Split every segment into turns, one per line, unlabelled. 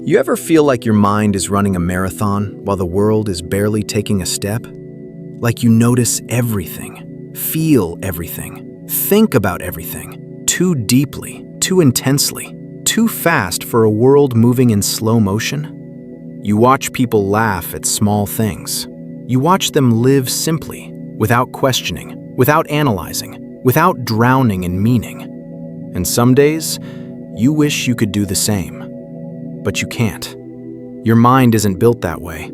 You ever feel like your mind is running a marathon while the world is barely taking a step? Like you notice everything, feel everything, think about everything, too deeply, too intensely, too fast for a world moving in slow motion? You watch people laugh at small things. You watch them live simply, without questioning, without analyzing, without drowning in meaning. And some days, you wish you could do the same. But you can't. Your mind isn't built that way.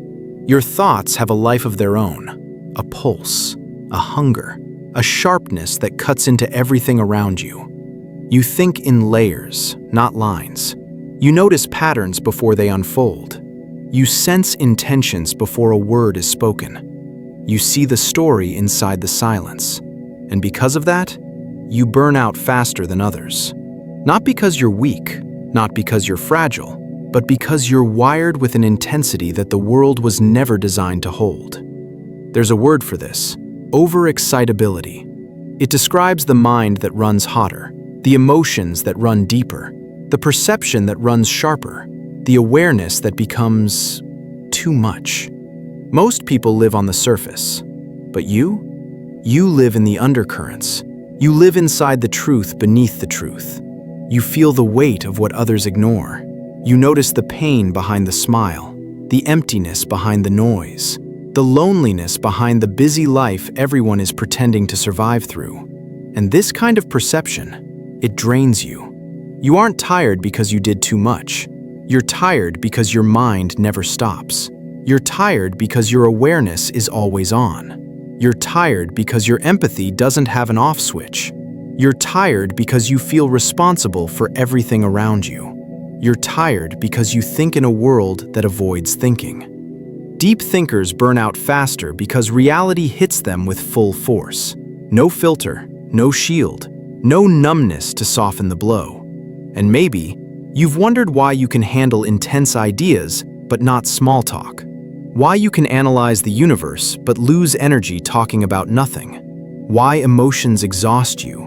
Your thoughts have a life of their own, a pulse, a hunger, a sharpness that cuts into everything around you. You think in layers, not lines. You notice patterns before they unfold. You sense intentions before a word is spoken. You see the story inside the silence. And because of that, you burn out faster than others. Not because you're weak, not because you're fragile, but because you're wired with an intensity that the world was never designed to hold. There's a word for this: overexcitability. It describes the mind that runs hotter, the emotions that run deeper, the perception that runs sharper, the awareness that becomes too much. Most people live on the surface, but you live in the undercurrents. You live inside the truth beneath the truth. You feel the weight of what others ignore. You notice the pain behind the smile, the emptiness behind the noise, the loneliness behind the busy life everyone is pretending to survive through. And this kind of perception, it drains you. You aren't tired because you did too much. You're tired because your mind never stops. You're tired because your awareness is always on. You're tired because your empathy doesn't have an off switch. You're tired because you feel responsible for everything around you. You're tired because you think in a world that avoids thinking. Deep thinkers burn out faster because reality hits them with full force. No filter, no shield, no numbness to soften the blow. And maybe you've wondered why you can handle intense ideas but not small talk. Why you can analyze the universe but lose energy talking about nothing. Why emotions exhaust you.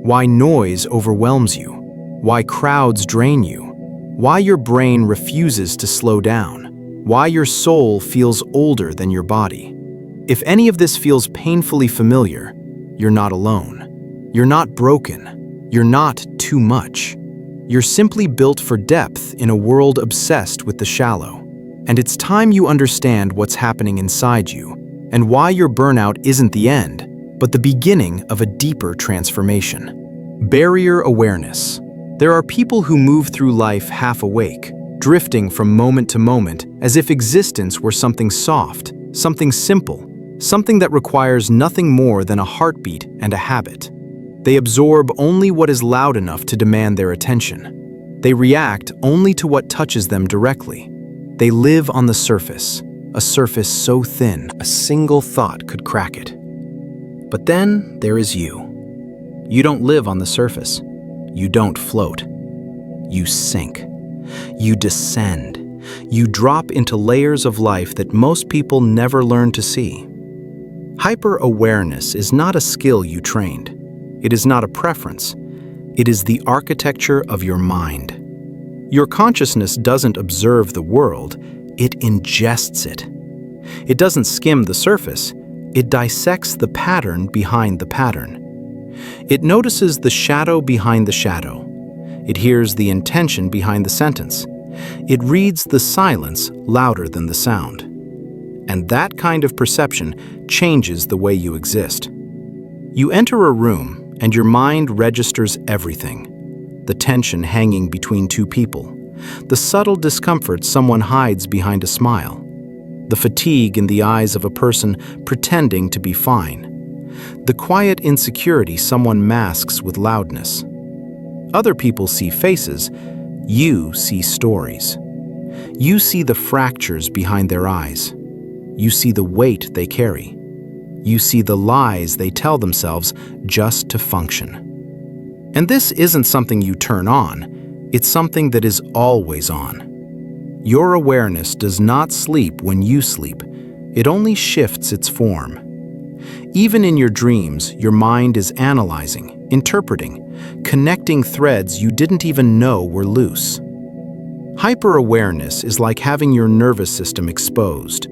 Why noise overwhelms you. Why crowds drain you. Why your brain refuses to slow down. Why your soul feels older than your body. If any of this feels painfully familiar, you're not alone. You're not broken. You're not too much. You're simply built for depth in a world obsessed with the shallow. And it's time you understand what's happening inside you and why your burnout isn't the end, but the beginning of a deeper transformation. Barrier awareness. There are people who move through life half awake, drifting from moment to moment as if existence were something soft, something simple, something that requires nothing more than a heartbeat and a habit. They absorb only what is loud enough to demand their attention. They react only to what touches them directly. They live on the surface, a surface so thin a single thought could crack it. But then there is you. You don't live on the surface. You don't float. You sink. You descend. You drop into layers of life that most people never learn to see. Hyper-awareness is not a skill you trained. It is not a preference. It is the architecture of your mind. Your consciousness doesn't observe the world, it ingests it. It doesn't skim the surface, it dissects the pattern behind the pattern. It notices the shadow behind the shadow. It hears the intention behind the sentence. It reads the silence louder than the sound. And that kind of perception changes the way you exist. You enter a room and your mind registers everything. The tension hanging between two people. The subtle discomfort someone hides behind a smile. The fatigue in the eyes of a person pretending to be fine. The quiet insecurity someone masks with loudness. Other people see faces, you see stories. You see the fractures behind their eyes. You see the weight they carry. You see the lies they tell themselves just to function. And this isn't something you turn on, it's something that is always on. Your awareness does not sleep when you sleep, it only shifts its form. Even in your dreams, your mind is analyzing, interpreting, connecting threads you didn't even know were loose. Hyper-awareness is like having your nervous system exposed.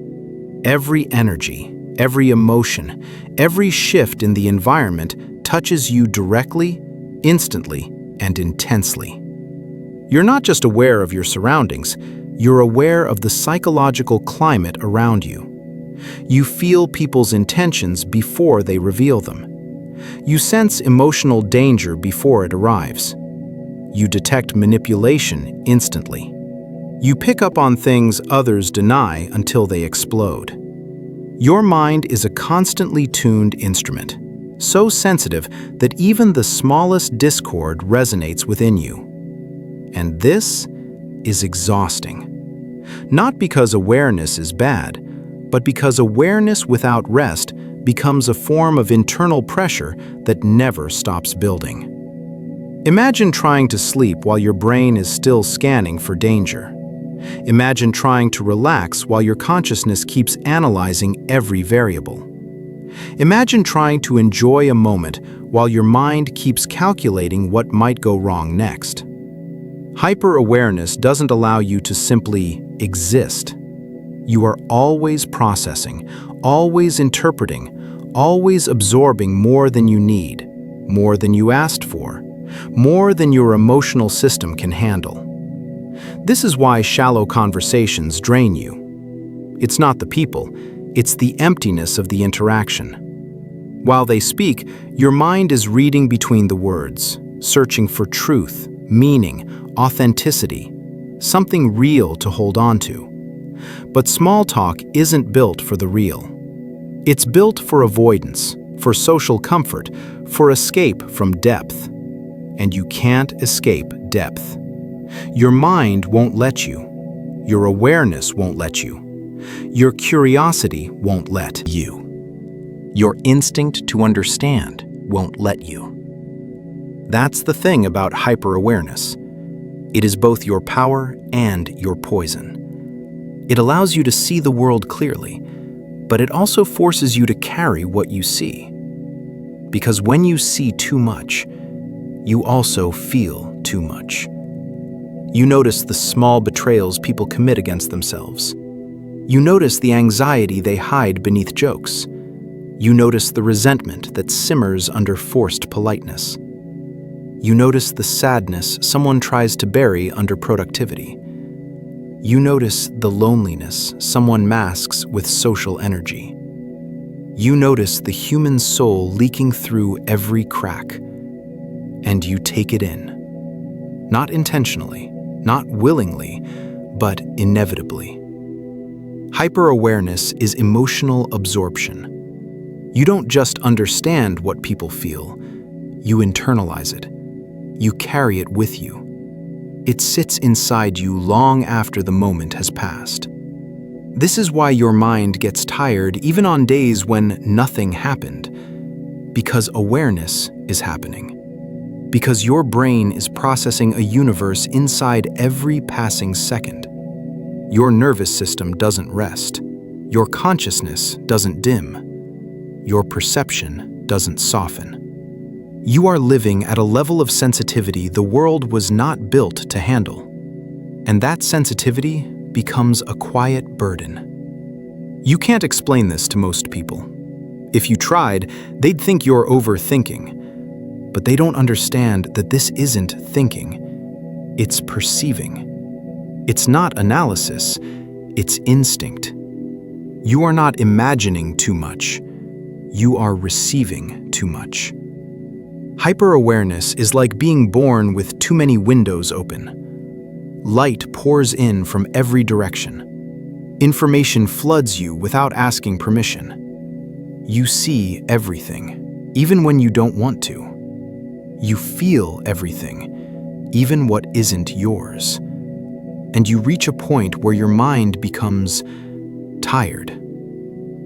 Every energy, every emotion, every shift in the environment touches you directly, instantly, and intensely. You're not just aware of your surroundings, you're aware of the psychological climate around you. You feel people's intentions before they reveal them. You sense emotional danger before it arrives. You detect manipulation instantly. You pick up on things others deny until they explode. Your mind is a constantly tuned instrument, so sensitive that even the smallest discord resonates within you. And this is exhausting. Not because awareness is bad, but because awareness without rest becomes a form of internal pressure that never stops building. Imagine trying to sleep while your brain is still scanning for danger. Imagine trying to relax while your consciousness keeps analyzing every variable. Imagine trying to enjoy a moment while your mind keeps calculating what might go wrong next. Hyper-awareness doesn't allow you to simply exist. You are always processing, always interpreting, always absorbing more than you need, more than you asked for, more than your emotional system can handle. This is why shallow conversations drain you. It's not the people, it's the emptiness of the interaction. While they speak, your mind is reading between the words, searching for truth, meaning, authenticity, something real to hold on to. But small talk isn't built for the real. It's built for avoidance, for social comfort, for escape from depth. And you can't escape depth. Your mind won't let you. Your awareness won't let you. Your curiosity won't let you. Your instinct to understand won't let you. That's the thing about hyper-awareness. It is both your power and your poison. It allows you to see the world clearly, but it also forces you to carry what you see. Because when you see too much, you also feel too much. You notice the small betrayals people commit against themselves. You notice the anxiety they hide beneath jokes. You notice the resentment that simmers under forced politeness. You notice the sadness someone tries to bury under productivity. You notice the loneliness someone masks with social energy. You notice the human soul leaking through every crack. And you take it in. Not intentionally, not willingly, but inevitably. Hyper-awareness is emotional absorption. You don't just understand what people feel, you internalize it. You carry it with you. It sits inside you long after the moment has passed. This is why your mind gets tired even on days when nothing happened. Because awareness is happening. Because your brain is processing a universe inside every passing second. Your nervous system doesn't rest. Your consciousness doesn't dim. Your perception doesn't soften. You are living at a level of sensitivity the world was not built to handle. And that sensitivity becomes a quiet burden. You can't explain this to most people. If you tried, they'd think you're overthinking. But they don't understand that this isn't thinking. It's perceiving. It's not analysis, it's instinct. You are not imagining too much. You are receiving too much. Hyper-awareness is like being born with too many windows open. Light pours in from every direction. Information floods you without asking permission. You see everything, even when you don't want to. You feel everything, even what isn't yours. And you reach a point where your mind becomes tired.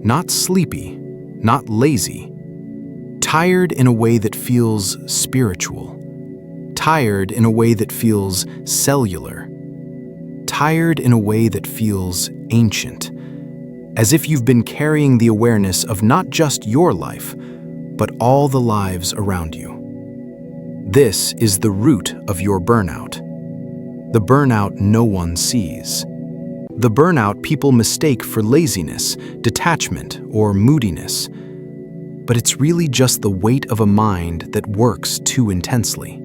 Not sleepy, not lazy. Tired in a way that feels spiritual. Tired in a way that feels cellular. Tired in a way that feels ancient. As if you've been carrying the awareness of not just your life, but all the lives around you. This is the root of your burnout. the burnout no one sees. The burnout people mistake for laziness, detachment, or moodiness. But it's really just the weight of a mind that works too intensely.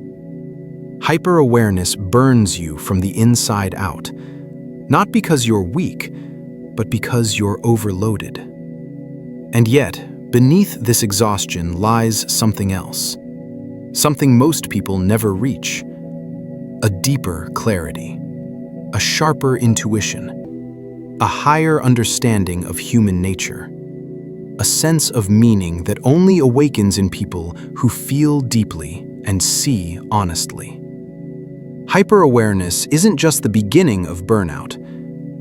Hyper-awareness burns you from the inside out, not because you're weak, but because you're overloaded. And yet, beneath this exhaustion lies something else, something most people never reach: a deeper clarity, a sharper intuition, a higher understanding of human nature, a sense of meaning that only awakens in people who feel deeply and see honestly. Hyper-awareness isn't just the beginning of burnout,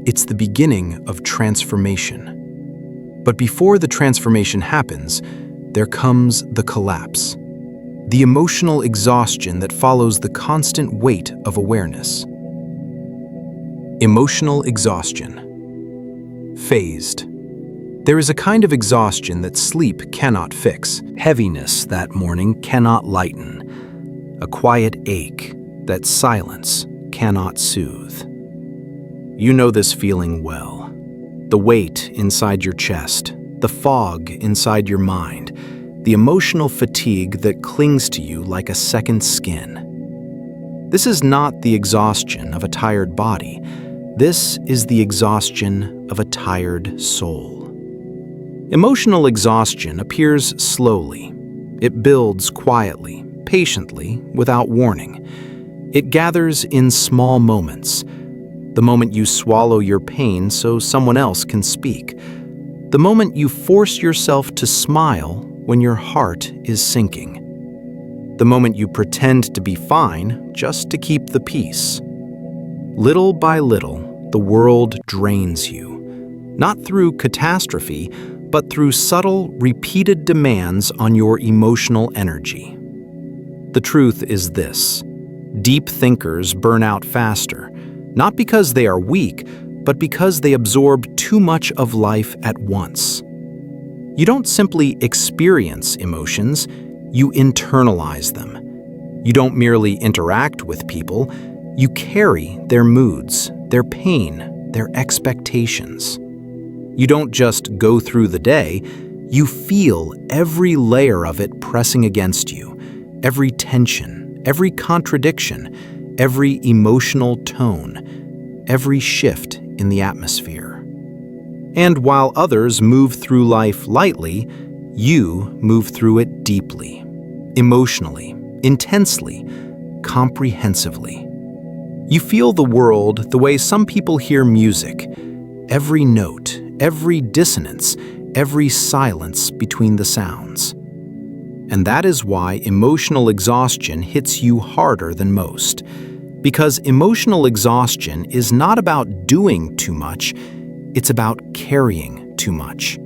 it's the beginning of transformation. But before the transformation happens, there comes the collapse, the emotional exhaustion that follows the constant weight of awareness. Emotional exhaustion. Phased. There is a kind of exhaustion that sleep cannot fix, heaviness that morning cannot lighten, a quiet ache that silence cannot soothe. You know this feeling well. The weight inside your chest, the fog inside your mind, the emotional fatigue that clings to you like a second skin. This is not the exhaustion of a tired body. This is the exhaustion of a tired soul. Emotional exhaustion appears slowly. It builds quietly, patiently, without warning. It gathers in small moments. The moment you swallow your pain so someone else can speak. The moment you force yourself to smile when your heart is sinking. The moment you pretend to be fine just to keep the peace. Little by little, the world drains you, not through catastrophe, but through subtle, repeated demands on your emotional energy. The truth is this: deep thinkers burn out faster, not because they are weak, but because they absorb too much of life at once. You don't simply experience emotions, you internalize them. You don't merely interact with people, you carry their moods, their pain, their expectations. You don't just go through the day, you feel every layer of it pressing against you, every tension, every contradiction, every emotional tone, every shift in the atmosphere. And while others move through life lightly, you move through it deeply, emotionally, intensely, comprehensively. You feel the world the way some people hear music, every note, every dissonance, every silence between the sounds. And that is why emotional exhaustion hits you harder than most. Because emotional exhaustion is not about doing too much, it's about carrying too much.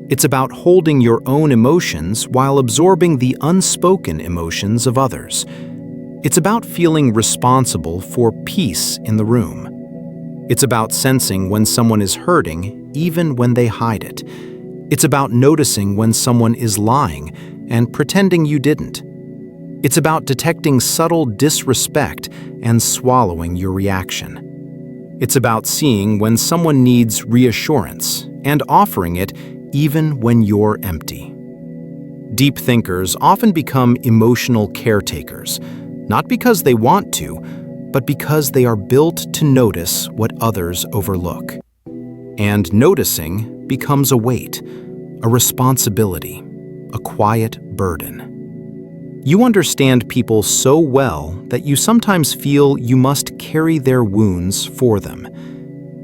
It's about holding your own emotions while absorbing the unspoken emotions of others. It's about feeling responsible for peace in the room. It's about sensing when someone is hurting, even when they hide it. It's about noticing when someone is lying and pretending you didn't. It's about detecting subtle disrespect and swallowing your reaction. It's about seeing when someone needs reassurance and offering it even when you're empty. Deep thinkers often become emotional caretakers, not because they want to, but because they are built to notice what others overlook. And noticing becomes a weight, a responsibility, a quiet burden. You understand people so well that you sometimes feel you must carry their wounds for them.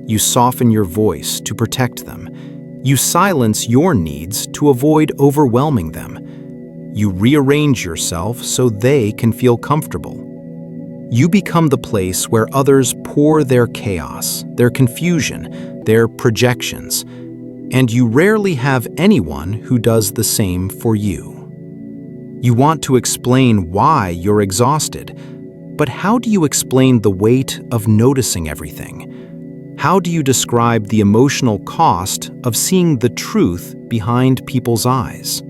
You soften your voice to protect them. You silence your needs to avoid overwhelming them. You rearrange yourself so they can feel comfortable. You become the place where others pour their chaos, their confusion, their projections, and you rarely have anyone who does the same for you. You want to explain why you're exhausted, but how do you explain the weight of noticing everything? How do you describe the emotional cost of seeing the truth behind people's eyes?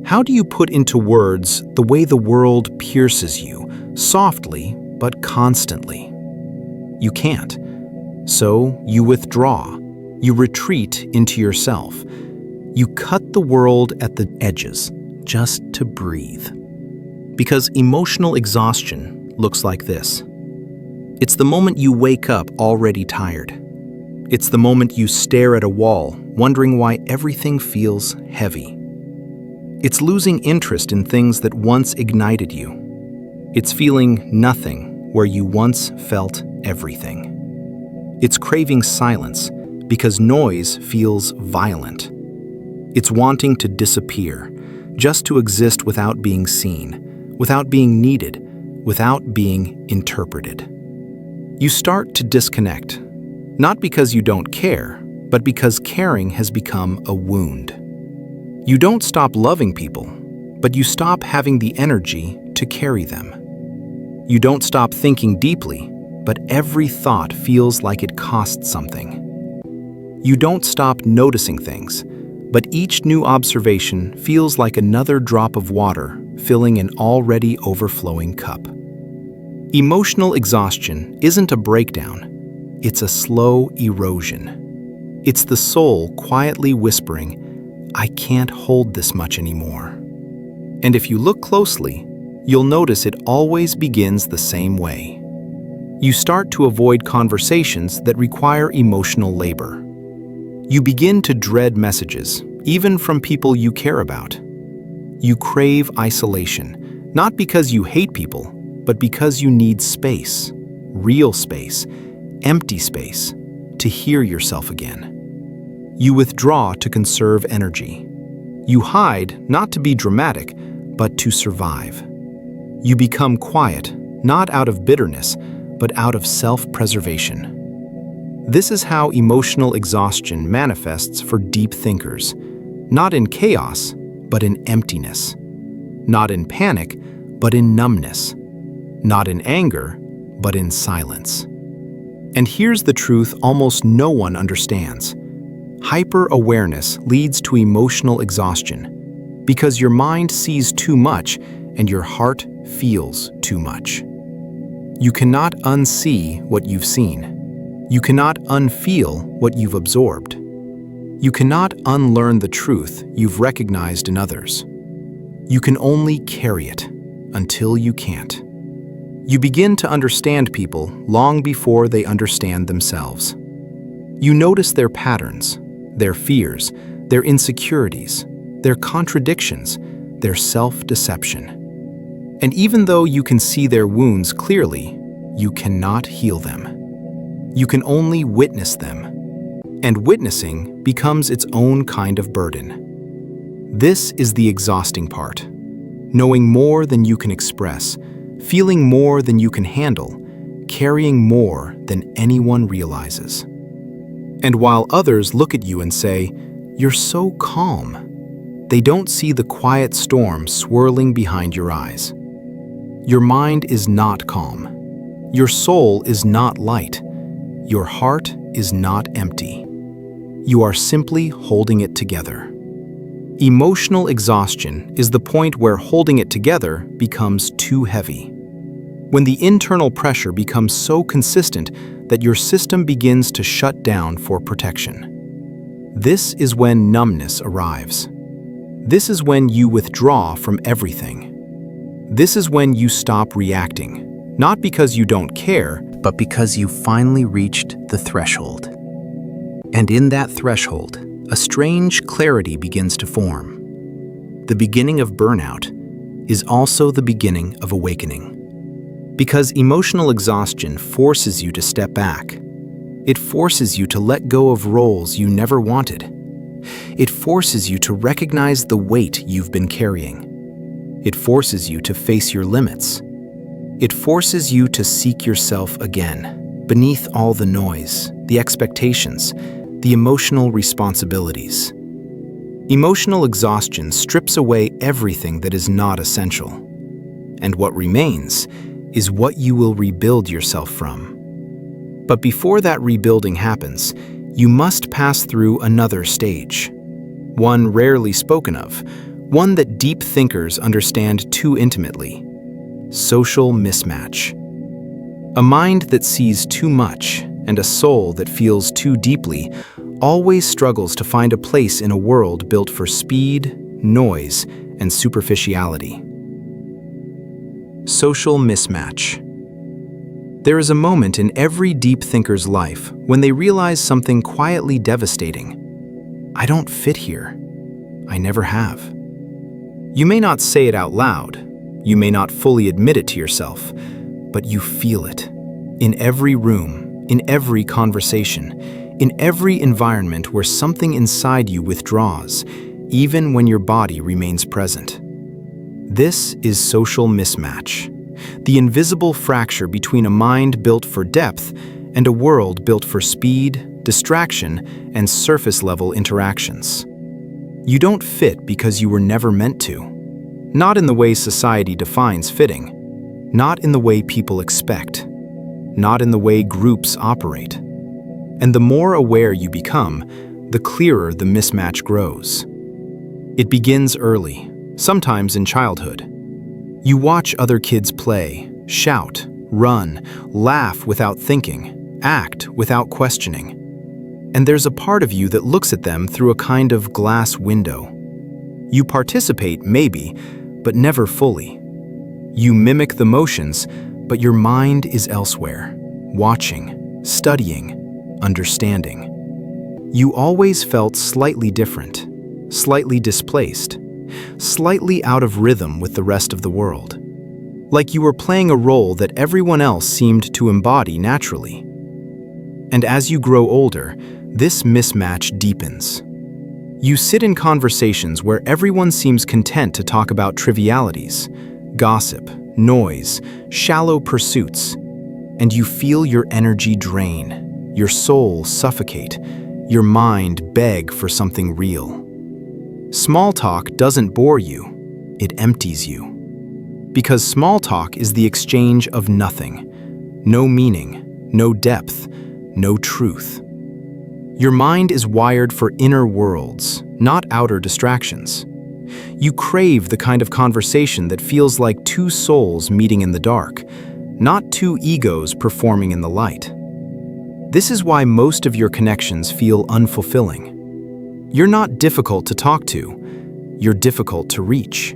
How do you put into words the way the world pierces you, softly but constantly? You can't. So you withdraw. You retreat into yourself. You cut the world at the edges just to breathe. Because emotional exhaustion looks like this. It's the moment you wake up already tired. It's the moment you stare at a wall, wondering why everything feels heavy. It's losing interest in things that once ignited you. It's feeling nothing where you once felt everything. It's craving silence because noise feels violent. It's wanting to disappear, just to exist without being seen, without being needed, without being interpreted. You start to disconnect, not because you don't care, but because caring has become a wound. You don't stop loving people, but you stop having the energy to carry them. You don't stop thinking deeply, but every thought feels like it costs something. You don't stop noticing things, but each new observation feels like another drop of water filling an already overflowing cup. Emotional exhaustion isn't a breakdown, it's a slow erosion. It's the soul quietly whispering, "I can't hold this much anymore." And if you look closely, you'll notice it always begins the same way. You start to avoid conversations that require emotional labor. You begin to dread messages, even from people you care about. You crave isolation, not because you hate people, but because you need space, real space, empty space, to hear yourself again. You withdraw to conserve energy. You hide not to be dramatic, but to survive. You become quiet, not out of bitterness, but out of self-preservation. This is how emotional exhaustion manifests for deep thinkers, not in chaos, but in emptiness, not in panic, but in numbness, not in anger, but in silence. And here's the truth almost no one understands. Hyper-awareness leads to emotional exhaustion because your mind sees too much and your heart feels too much. You cannot unsee what you've seen. You cannot unfeel what you've absorbed. You cannot unlearn the truth you've recognized in others. You can only carry it until you can't. You begin to understand people long before they understand themselves. You notice their patterns, their fears, their insecurities, their contradictions, their self-deception. And even though you can see their wounds clearly, you cannot heal them. You can only witness them. And witnessing becomes its own kind of burden. This is the exhausting part. Knowing more than you can express, feeling more than you can handle, carrying more than anyone realizes. And while others look at you and say, "You're so calm," they don't see the quiet storm swirling behind your eyes. Your mind is not calm. Your soul is not light. Your heart is not empty. You are simply holding it together. Emotional exhaustion is the point where holding it together becomes too heavy. When the internal pressure becomes so consistent that your system begins to shut down for protection. This is when numbness arrives. This is when you withdraw from everything. This is when you stop reacting, not because you don't care, but because you finally reached the threshold. And in that threshold, a strange clarity begins to form. The beginning of burnout is also the beginning of awakening. Because emotional exhaustion forces you to step back. It forces you to let go of roles you never wanted. It forces you to recognize the weight you've been carrying. It forces you to face your limits. It forces you to seek yourself again, beneath all the noise, the expectations, the emotional responsibilities. Emotional exhaustion strips away everything that is not essential. And what remains is what you will rebuild yourself from. But before that rebuilding happens, you must pass through another stage. One rarely spoken of, one that deep thinkers understand too intimately: social mismatch. A mind that sees too much and a soul that feels too deeply always struggles to find a place in a world built for speed, noise, and superficiality. Social mismatch. There is a moment in every deep thinker's life when they realize something quietly devastating. I don't fit here. I never have. You may not say it out loud. You may not fully admit it to yourself, but you feel it. In every room, in every conversation, in every environment where something inside you withdraws, even when your body remains present. This is social mismatch, the invisible fracture between a mind built for depth and a world built for speed, distraction, and surface-level interactions. You don't fit because you were never meant to. Not in the way society defines fitting. Not in the way people expect. Not in the way groups operate. And the more aware you become, the clearer the mismatch grows. It begins early, sometimes in childhood. You watch other kids play, shout, run, laugh without thinking, act without questioning. And there's a part of you that looks at them through a kind of glass window. You participate, maybe, but never fully. You mimic the motions, but your mind is elsewhere, watching, studying, understanding. You always felt slightly different, slightly displaced, slightly out of rhythm with the rest of the world. Like you were playing a role that everyone else seemed to embody naturally. And as you grow older, this mismatch deepens. You sit in conversations where everyone seems content to talk about trivialities, gossip, noise, shallow pursuits, and you feel your energy drain, your soul suffocate, your mind beg for something real. Small talk doesn't bore you, it empties you. Because small talk is the exchange of nothing, no meaning, no depth, no truth. Your mind is wired for inner worlds, not outer distractions. You crave the kind of conversation that feels like two souls meeting in the dark, not two egos performing in the light. This is why most of your connections feel unfulfilling. You're not difficult to talk to, you're difficult to reach.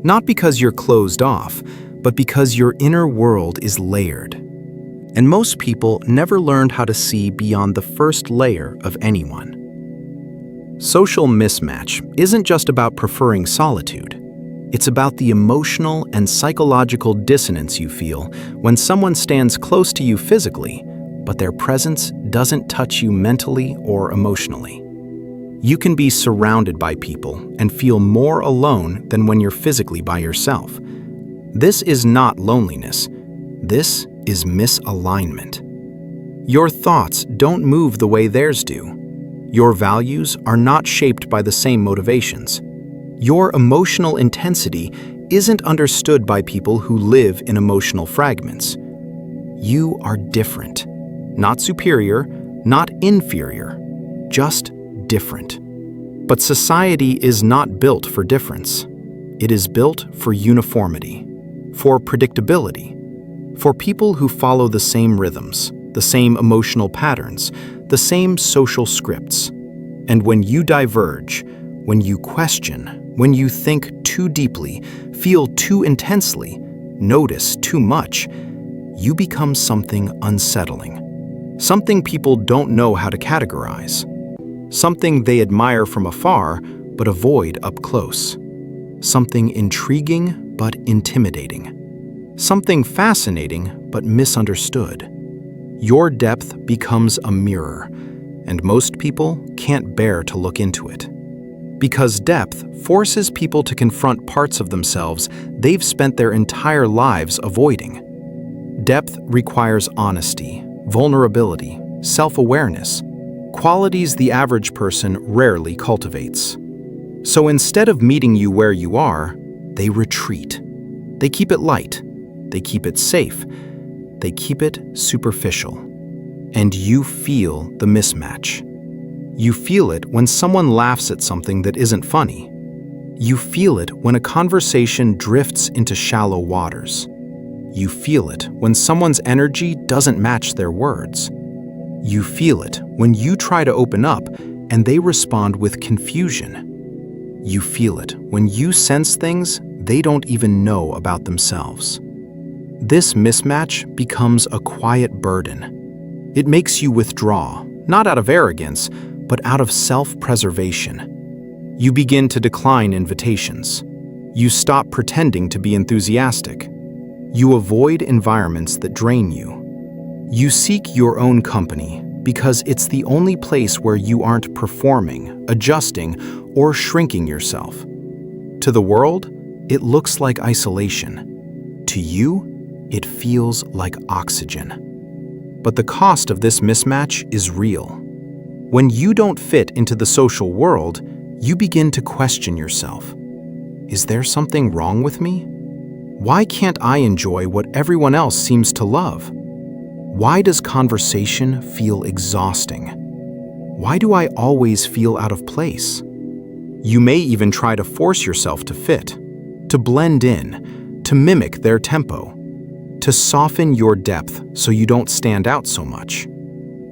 Not because you're closed off, but because your inner world is layered. And most people never learned how to see beyond the first layer of anyone. Social mismatch isn't just about preferring solitude. It's about the emotional and psychological dissonance you feel when someone stands close to you physically, but their presence doesn't touch you mentally or emotionally. You can be surrounded by people and feel more alone than when you're physically by yourself. This is not loneliness. This is misalignment. Your thoughts don't move the way theirs do. Your values are not shaped by the same motivations. Your emotional intensity isn't understood by people who live in emotional fragments. You are different. Not superior, not inferior, just different. But society is not built for difference. It is built for uniformity, for predictability, for people who follow the same rhythms, the same emotional patterns, the same social scripts. And when you diverge, when you question, when you think too deeply, feel too intensely, notice too much, you become something unsettling. Something people don't know how to categorize. Something they admire from afar, but avoid up close. Something intriguing, but intimidating. Something fascinating, but misunderstood. Your depth becomes a mirror, and most people can't bear to look into it. Because depth forces people to confront parts of themselves they've spent their entire lives avoiding. Depth requires honesty, vulnerability, self-awareness, qualities the average person rarely cultivates. So instead of meeting you where you are, they retreat. They keep it light. They keep it safe. They keep it superficial. And you feel the mismatch. You feel it when someone laughs at something that isn't funny. You feel it when a conversation drifts into shallow waters. You feel it when someone's energy doesn't match their words. You feel it when you try to open up and they respond with confusion. You feel it when you sense things they don't even know about themselves. This mismatch becomes a quiet burden. It makes you withdraw, not out of arrogance, but out of self-preservation. You begin to decline invitations. You stop pretending to be enthusiastic. You avoid environments that drain you. You seek your own company because it's the only place where you aren't performing, adjusting, or shrinking yourself. To the world, it looks like isolation. To you, it feels like oxygen. But the cost of this mismatch is real. When you don't fit into the social world, you begin to question yourself. Is there something wrong with me? Why can't I enjoy what everyone else seems to love? Why does conversation feel exhausting? Why do I always feel out of place? You may even try to force yourself to fit, to blend in, to mimic their tempo, to soften your depth so you don't stand out so much,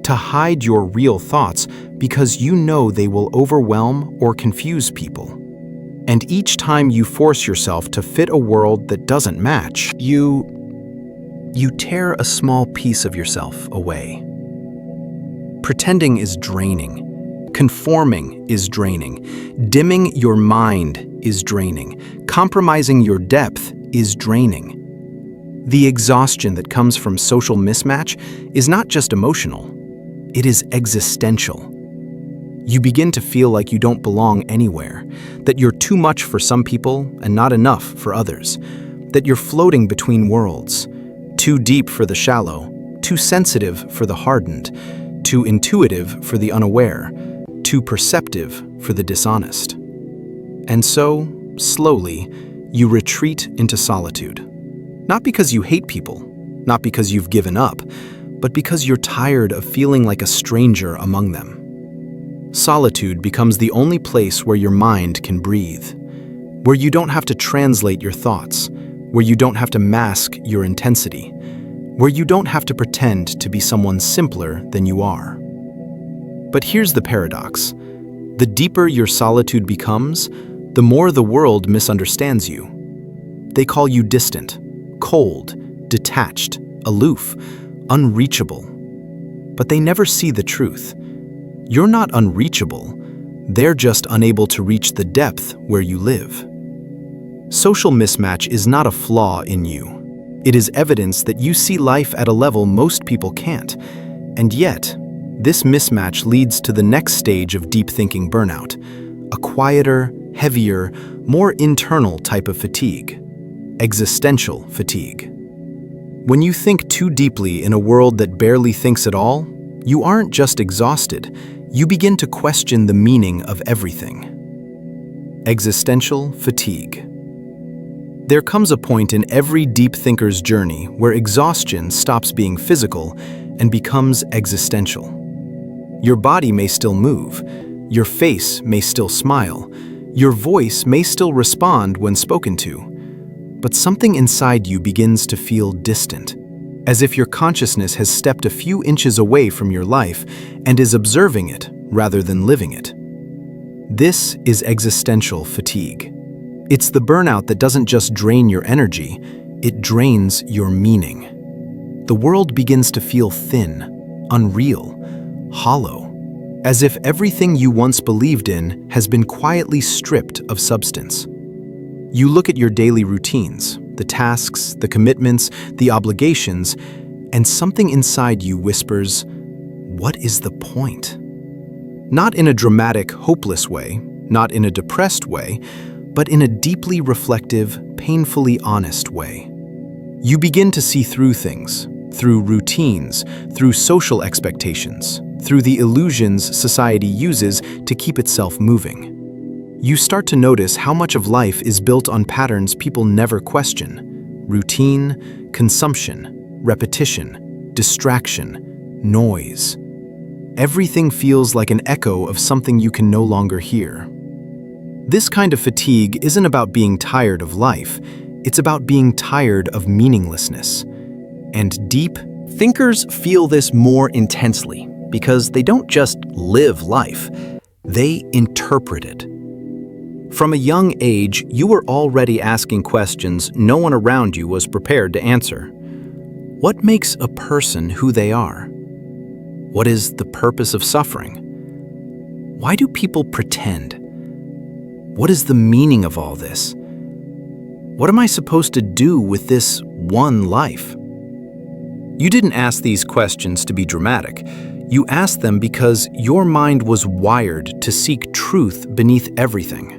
to hide your real thoughts because you know they will overwhelm or confuse people. And each time you force yourself to fit a world that doesn't match, you tear a small piece of yourself away. Pretending is draining. Conforming is draining. Dimming your mind is draining. Compromising your depth is draining. The exhaustion that comes from social mismatch is not just emotional, it is existential. You begin to feel like you don't belong anywhere, that you're too much for some people and not enough for others, that you're floating between worlds, too deep for the shallow, too sensitive for the hardened, too intuitive for the unaware, too perceptive for the dishonest. And so, slowly, you retreat into solitude. Not because you hate people, not because you've given up, but because you're tired of feeling like a stranger among them. Solitude becomes the only place where your mind can breathe, where you don't have to translate your thoughts, where you don't have to mask your intensity, where you don't have to pretend to be someone simpler than you are. But here's the paradox. The deeper your solitude becomes, the more the world misunderstands you. They call you distant, cold, detached, aloof, unreachable. But they never see the truth. You're not unreachable. They're just unable to reach the depth where you live. Social mismatch is not a flaw in you. It is evidence that you see life at a level most people can't. And yet, this mismatch leads to the next stage of deep thinking burnout, a quieter, heavier, more internal type of fatigue, existential fatigue. When you think too deeply in a world that barely thinks at all, you aren't just exhausted, you begin to question the meaning of everything. Existential fatigue. There comes a point in every deep thinker's journey where exhaustion stops being physical and becomes existential. Your body may still move, your face may still smile, your voice may still respond when spoken to, but something inside you begins to feel distant, as if your consciousness has stepped a few inches away from your life and is observing it rather than living it. This is existential fatigue. It's the burnout that doesn't just drain your energy, it drains your meaning. The world begins to feel thin, unreal, hollow, as if everything you once believed in has been quietly stripped of substance. You look at your daily routines, the tasks, the commitments, the obligations, and something inside you whispers, "What is the point?" Not in a dramatic, hopeless way, not in a depressed way, but in a deeply reflective, painfully honest way. You begin to see through things, through routines, through social expectations, through the illusions society uses to keep itself moving. You start to notice how much of life is built on patterns people never question: routine, consumption, repetition, distraction, noise. Everything feels like an echo of something you can no longer hear. This kind of fatigue isn't about being tired of life, It's about being tired of meaninglessness. And deep thinkers feel this more intensely because they don't just live life, they interpret it. From a young age, you were already asking questions no one around you was prepared to answer. What makes a person who they are? What is the purpose of suffering? Why do people pretend? What is the meaning of all this? What am I supposed to do with this one life? You didn't ask these questions to be dramatic. You asked them because your mind was wired to seek truth beneath everything.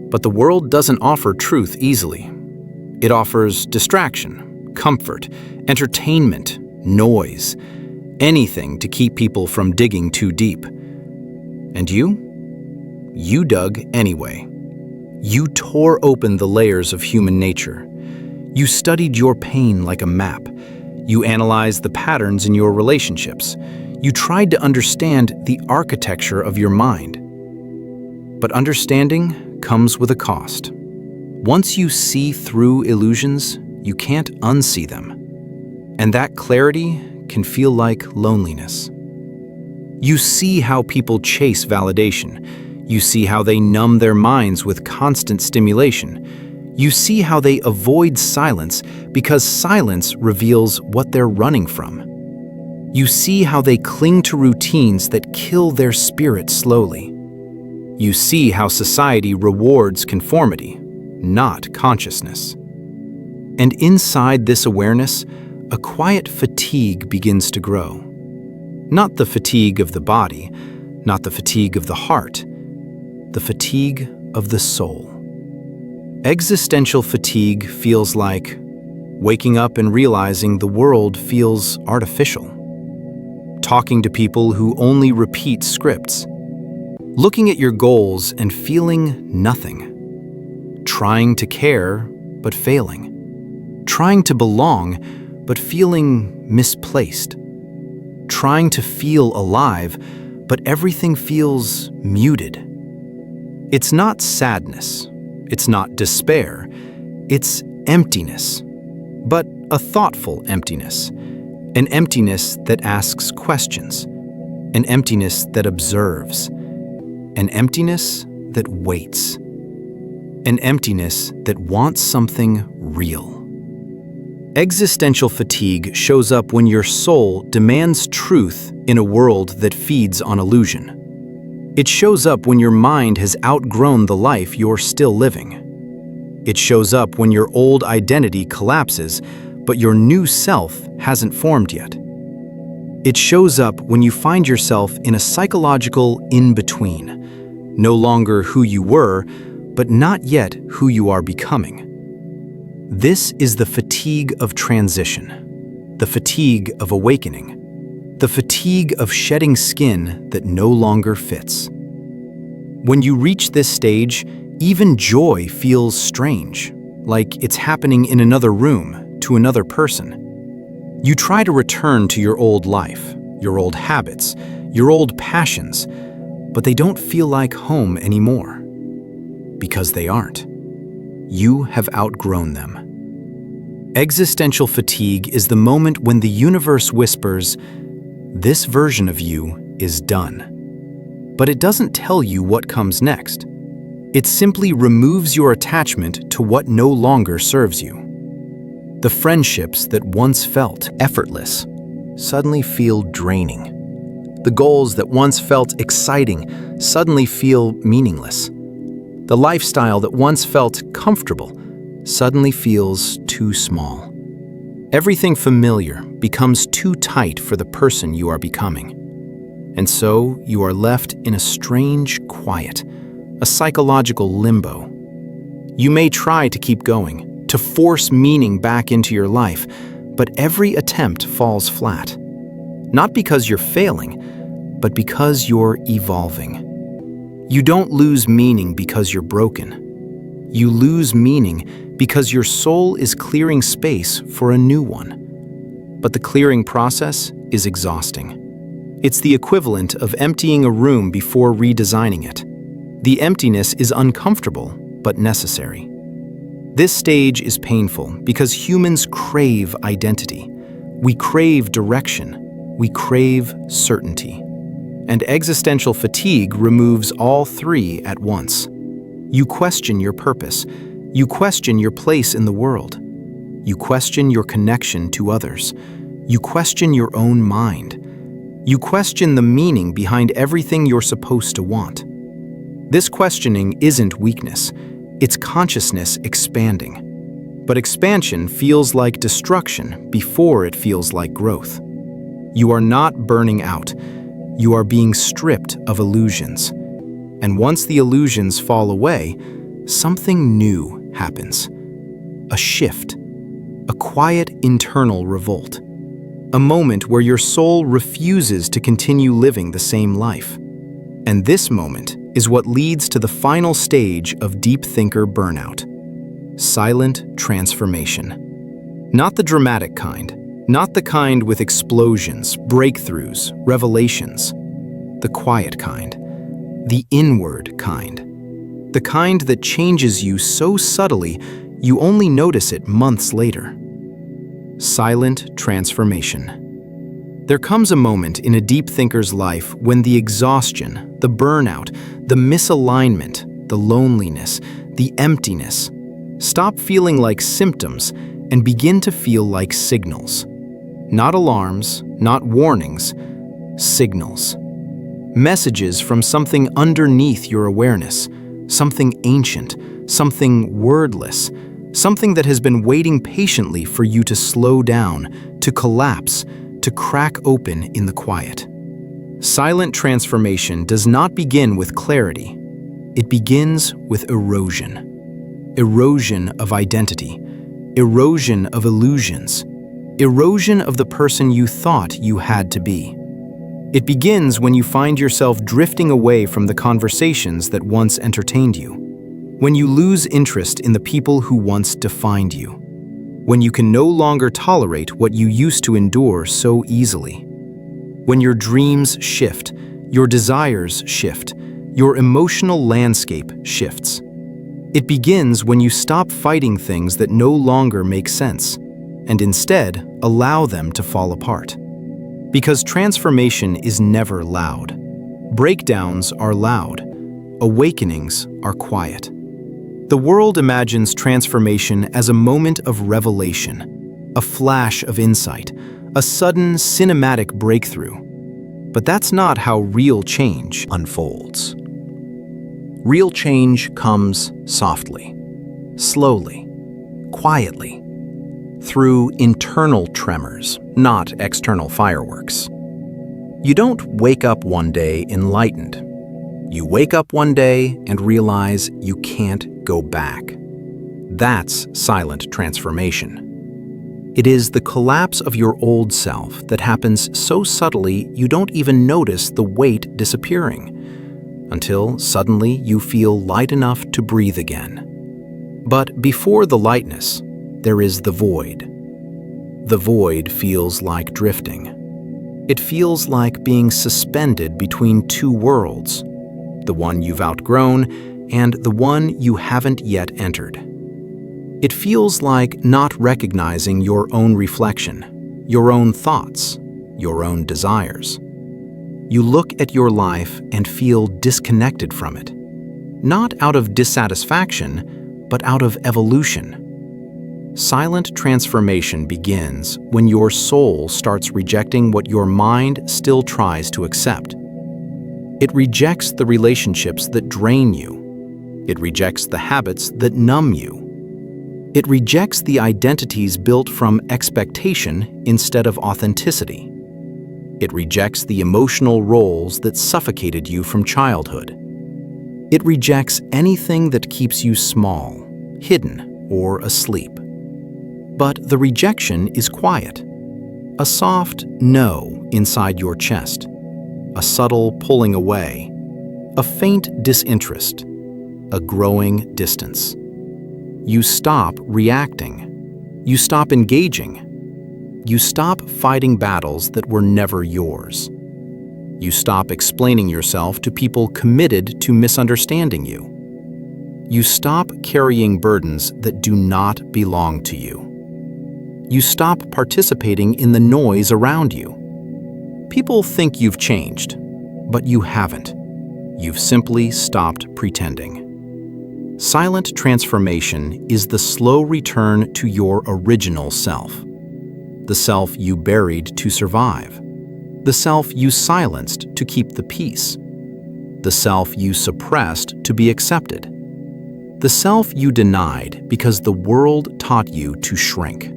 But the world doesn't offer truth easily. It offers distraction, comfort, entertainment, noise, anything to keep people from digging too deep. And you dug anyway. You tore open the layers of human nature. You studied your pain like a map. You analyzed the patterns in your relationships. You tried to understand the architecture of your mind. But understanding comes with a cost. Once you see through illusions, you can't unsee them. And that clarity can feel like loneliness. You see how people chase validation. You see how they numb their minds with constant stimulation. You see how they avoid silence because silence reveals what they're running from. You see how they cling to routines that kill their spirit slowly. You see how society rewards conformity, not consciousness. And inside this awareness, a quiet fatigue begins to grow. Not the fatigue of the body, not the fatigue of the heart, the fatigue of the soul. Existential fatigue feels like waking up and realizing the world feels artificial. Talking to people who only repeat scripts. Looking at your goals and feeling nothing. Trying to care, but failing. Trying to belong, but feeling misplaced. Trying to feel alive, but everything feels muted. It's not sadness. It's not despair. It's emptiness, but a thoughtful emptiness. An emptiness that asks questions. An emptiness that observes. An emptiness that waits. An emptiness that wants something real. Existential fatigue shows up when your soul demands truth in a world that feeds on illusion. It shows up when your mind has outgrown the life you're still living. It shows up when your old identity collapses, but your new self hasn't formed yet. It shows up when you find yourself in a psychological in-between, no longer who you were, but not yet who you are becoming. This is the fatigue of transition, the fatigue of awakening, the fatigue of shedding skin that no longer fits. When you reach this stage, even joy feels strange, like it's happening in another room, to another person. You try to return to your old life, your old habits, your old passions, but they don't feel like home anymore. Because they aren't. You have outgrown them. Existential fatigue is the moment when the universe whispers, "This version of you is done." But it doesn't tell you what comes next. It simply removes your attachment to what no longer serves you. The friendships that once felt effortless suddenly feel draining. The goals that once felt exciting suddenly feel meaningless. The lifestyle that once felt comfortable suddenly feels too small. Everything familiar becomes too tight for the person you are becoming. And so you are left in a strange quiet, a psychological limbo. You may try to keep going, to force meaning back into your life, but every attempt falls flat. Not because you're failing, but because you're evolving. You don't lose meaning because you're broken. You lose meaning because your soul is clearing space for a new one. But the clearing process is exhausting. It's the equivalent of emptying a room before redesigning it. The emptiness is uncomfortable, but necessary. This stage is painful because humans crave identity. We crave direction. We crave certainty. And existential fatigue removes all three at once. You question your purpose. You question your place in the world. You question your connection to others. You question your own mind. You question the meaning behind everything you're supposed to want. This questioning isn't weakness. It's consciousness expanding. But expansion feels like destruction before it feels like growth. You are not burning out. You are being stripped of illusions. And once the illusions fall away, something new happens. A shift. A quiet internal revolt. A moment where your soul refuses to continue living the same life. And this moment is what leads to the final stage of deep thinker burnout. Silent transformation. Not the dramatic kind, not the kind with explosions, breakthroughs, revelations. The quiet kind. The inward kind. The kind that changes you so subtly you only notice it months later. Silent transformation. There comes a moment in a deep thinker's life when the exhaustion, the burnout, the misalignment, the loneliness, the emptiness stop feeling like symptoms and begin to feel like signals. Not alarms, not warnings, signals. Messages from something underneath your awareness, something ancient, something wordless, something that has been waiting patiently for you to slow down, to collapse, to crack open in the quiet. Silent transformation does not begin with clarity. It begins with erosion. Erosion of identity. Erosion of illusions. Erosion of the person you thought you had to be. It begins when you find yourself drifting away from the conversations that once entertained you. When you lose interest in the people who once defined you. When you can no longer tolerate what you used to endure so easily. When your dreams shift, your desires shift, your emotional landscape shifts. It begins when you stop fighting things that no longer make sense, and instead allow them to fall apart. Because transformation is never loud. Breakdowns are loud. Awakenings are quiet. The world imagines transformation as a moment of revelation, a flash of insight, a sudden cinematic breakthrough. But that's not how real change unfolds. Real change comes softly, slowly, quietly, through internal tremors, not external fireworks. You don't wake up one day enlightened. You wake up one day and realize you can't go back. That's silent transformation. It is the collapse of your old self that happens so subtly you don't even notice the weight disappearing, until suddenly you feel light enough to breathe again. But before the lightness, there is the void. The void feels like drifting. It feels like being suspended between two worlds, the one you've outgrown and the one you haven't yet entered. It feels like not recognizing your own reflection, your own thoughts, your own desires. You look at your life and feel disconnected from it, not out of dissatisfaction, but out of evolution. Silent transformation begins when your soul starts rejecting what your mind still tries to accept. It rejects the relationships that drain you. It rejects the habits that numb you. It rejects the identities built from expectation instead of authenticity. It rejects the emotional roles that suffocated you from childhood. It rejects anything that keeps you small, hidden, or asleep. But the rejection is quiet. A soft no inside your chest. A subtle pulling away. A faint disinterest. A growing distance. You stop reacting. You stop engaging. You stop fighting battles that were never yours. You stop explaining yourself to people committed to misunderstanding you. You stop carrying burdens that do not belong to you. You stop participating in the noise around you. People think you've changed, but you haven't. You've simply stopped pretending. Silent transformation is the slow return to your original self. The self you buried to survive. The self you silenced to keep the peace. The self you suppressed to be accepted. The self you denied because the world taught you to shrink.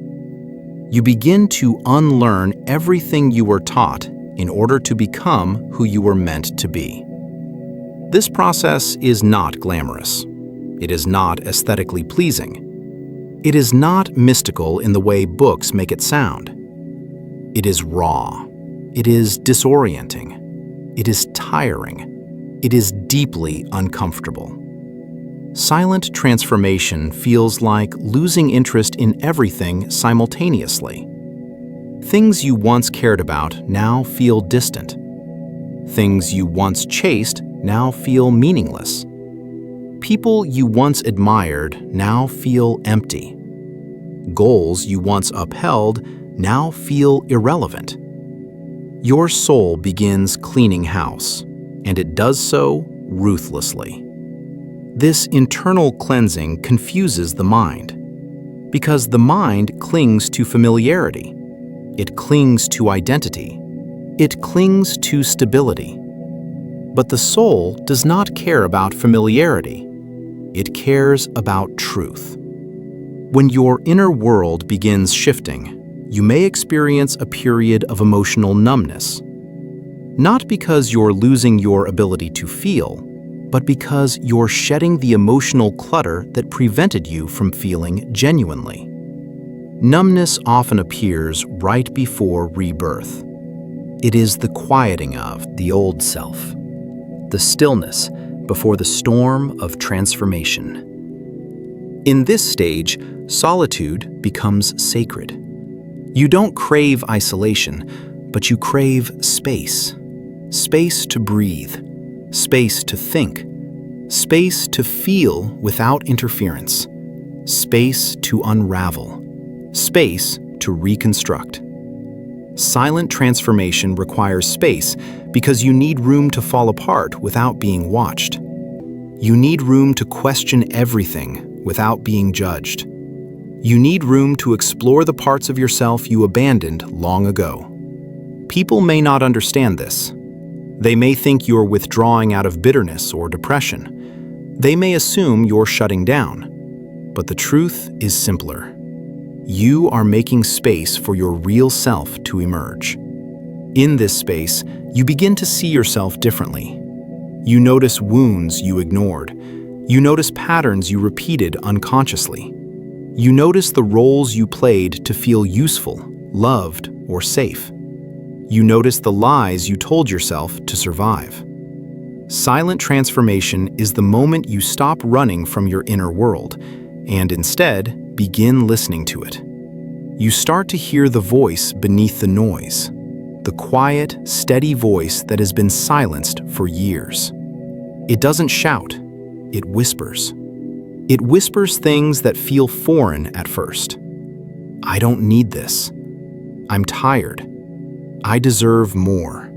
You begin to unlearn everything you were taught in order to become who you were meant to be. This process is not glamorous. It is not aesthetically pleasing. It is not mystical in the way books make it sound. It is raw. It is disorienting. It is tiring. It is deeply uncomfortable. Silent transformation feels like losing interest in everything simultaneously. Things you once cared about now feel distant. Things you once chased now feel meaningless. People you once admired now feel empty. Goals you once upheld now feel irrelevant. Your soul begins cleaning house, and it does so ruthlessly. This internal cleansing confuses the mind, because the mind clings to familiarity. It clings to identity. It clings to stability. But the soul does not care about familiarity. It cares about truth. When your inner world begins shifting, you may experience a period of emotional numbness. Not because you're losing your ability to feel, but because you're shedding the emotional clutter that prevented you from feeling genuinely. Numbness often appears right before rebirth. It is the quieting of the old self, the stillness before the storm of transformation. In this stage, solitude becomes sacred. You don't crave isolation, but you crave space. Space to breathe, space to think, space to feel without interference, space to unravel, space to reconstruct. Silent transformation requires space because you need room to fall apart without being watched. You need room to question everything without being judged. You need room to explore the parts of yourself you abandoned long ago. People may not understand this. They may think you're withdrawing out of bitterness or depression. They may assume you're shutting down. But the truth is simpler. You are making space for your real self to emerge. In this space, you begin to see yourself differently. You notice wounds you ignored. You notice patterns you repeated unconsciously. You notice the roles you played to feel useful, loved, or safe. You notice the lies you told yourself to survive. Silent transformation is the moment you stop running from your inner world and instead begin listening to it. You start to hear the voice beneath the noise, the quiet, steady voice that has been silenced for years. It doesn't shout, it whispers. It whispers things that feel foreign at first. I don't need this. I'm tired. I deserve more.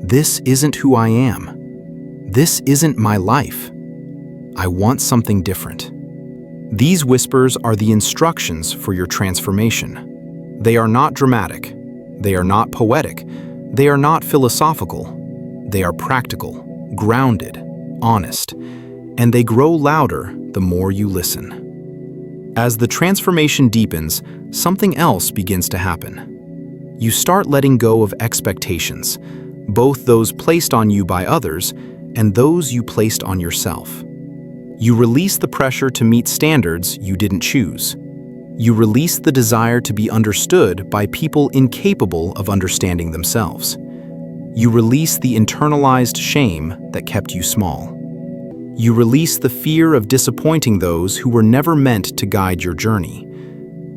This isn't who I am. This isn't my life. I want something different. These whispers are the instructions for your transformation. They are not dramatic. They are not poetic. They are not philosophical. They are practical, grounded, honest, and they grow louder the more you listen. As the transformation deepens, something else begins to happen. You start letting go of expectations, both those placed on you by others and those you placed on yourself. You release the pressure to meet standards you didn't choose. You release the desire to be understood by people incapable of understanding themselves. You release the internalized shame that kept you small. You release the fear of disappointing those who were never meant to guide your journey.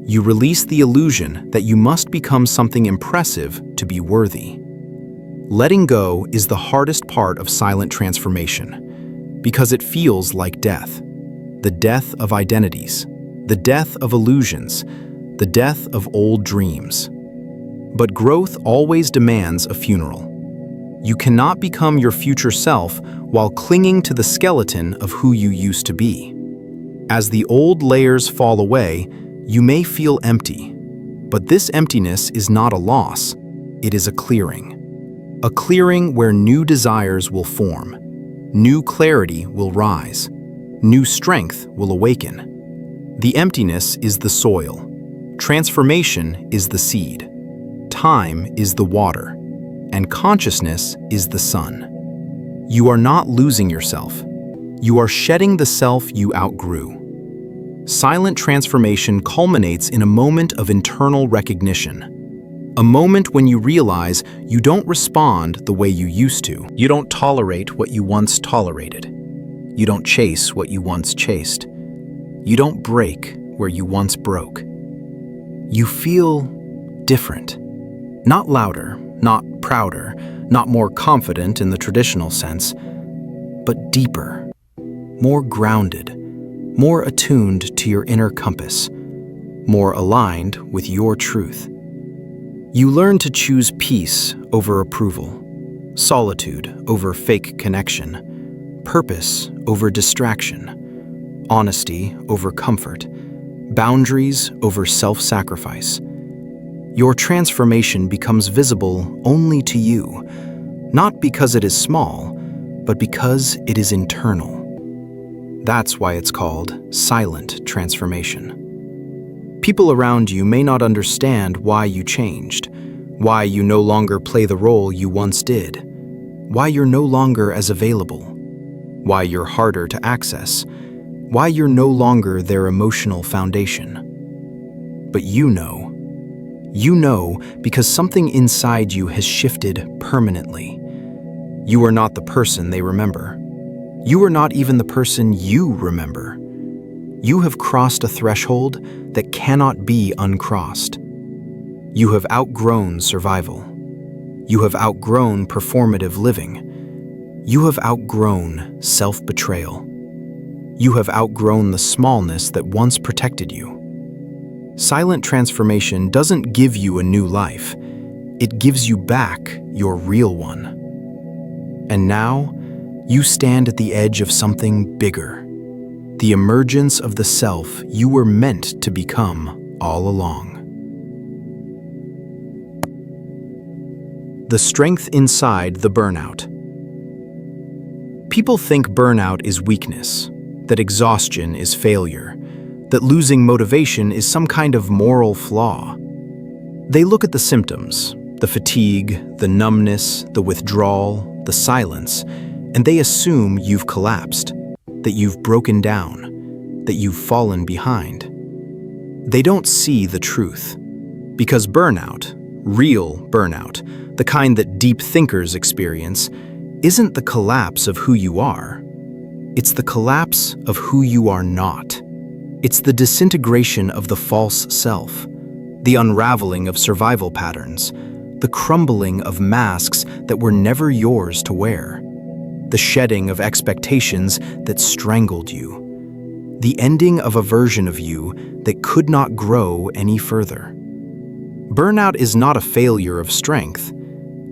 You release the illusion that you must become something impressive to be worthy. Letting go is the hardest part of silent transformation because it feels like death. the death of identities, the death of illusions, the death of old dreams. But growth always demands a funeral. You cannot become your future self while clinging to the skeleton of who you used to be. As the old layers fall away, you may feel empty, but this emptiness is not a loss, it is a clearing. A clearing where new desires will form, new clarity will rise, new strength will awaken. The emptiness is the soil, transformation is the seed, time is the water, and consciousness is the sun. You are not losing yourself. You are shedding the self you outgrew. Silent transformation culminates in a moment of internal recognition. A moment when you realize you don't respond the way you used to. You don't tolerate what you once tolerated. You don't chase what you once chased. You don't break where you once broke. You feel different. Not louder, not prouder, not more confident in the traditional sense, but deeper, more grounded, more attuned to your inner compass, more aligned with your truth. You learn to choose peace over approval, solitude over fake connection, purpose over distraction, honesty over comfort, boundaries over self-sacrifice. Your transformation becomes visible only to you, not because it is small, but because it is internal. That's why it's called silent transformation. People around you may not understand why you changed, why you no longer play the role you once did, why you're no longer as available, why you're harder to access, why you're no longer their emotional foundation. But you know because something inside you has shifted permanently. You are not the person they remember. You are not even the person you remember. You have crossed a threshold that cannot be uncrossed. You have outgrown survival. You have outgrown performative living. You have outgrown self-betrayal. You have outgrown the smallness that once protected you. Silent transformation doesn't give you a new life. It gives you back your real one. And now, you stand at the edge of something bigger, the emergence of the self you were meant to become all along. The strength inside the burnout. People think burnout is weakness, that exhaustion is failure, that losing motivation is some kind of moral flaw. They look at the symptoms, the fatigue, the numbness, the withdrawal, the silence, and they assume you've collapsed, that you've broken down, that you've fallen behind. They don't see the truth. Because burnout, real burnout, the kind that deep thinkers experience, isn't the collapse of who you are. It's the collapse of who you are not. It's the disintegration of the false self, the unraveling of survival patterns, the crumbling of masks that were never yours to wear, the shedding of expectations that strangled you, the ending of a version of you that could not grow any further. Burnout is not a failure of strength.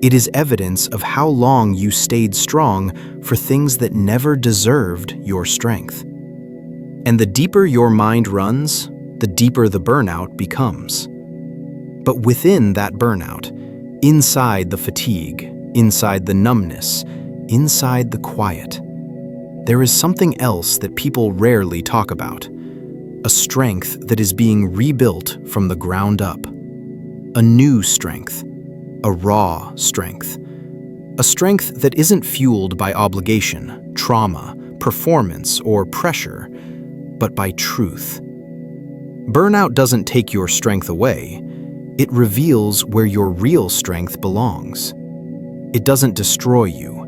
It is evidence of how long you stayed strong for things that never deserved your strength. And the deeper your mind runs, the deeper the burnout becomes. But within that burnout, inside the fatigue, inside the numbness, inside the quiet, there is something else that people rarely talk about, a strength that is being rebuilt from the ground up, a new strength, a raw strength, a strength that isn't fueled by obligation, trauma, performance, or pressure, but by truth. Burnout doesn't take your strength away, it reveals where your real strength belongs. It doesn't destroy you.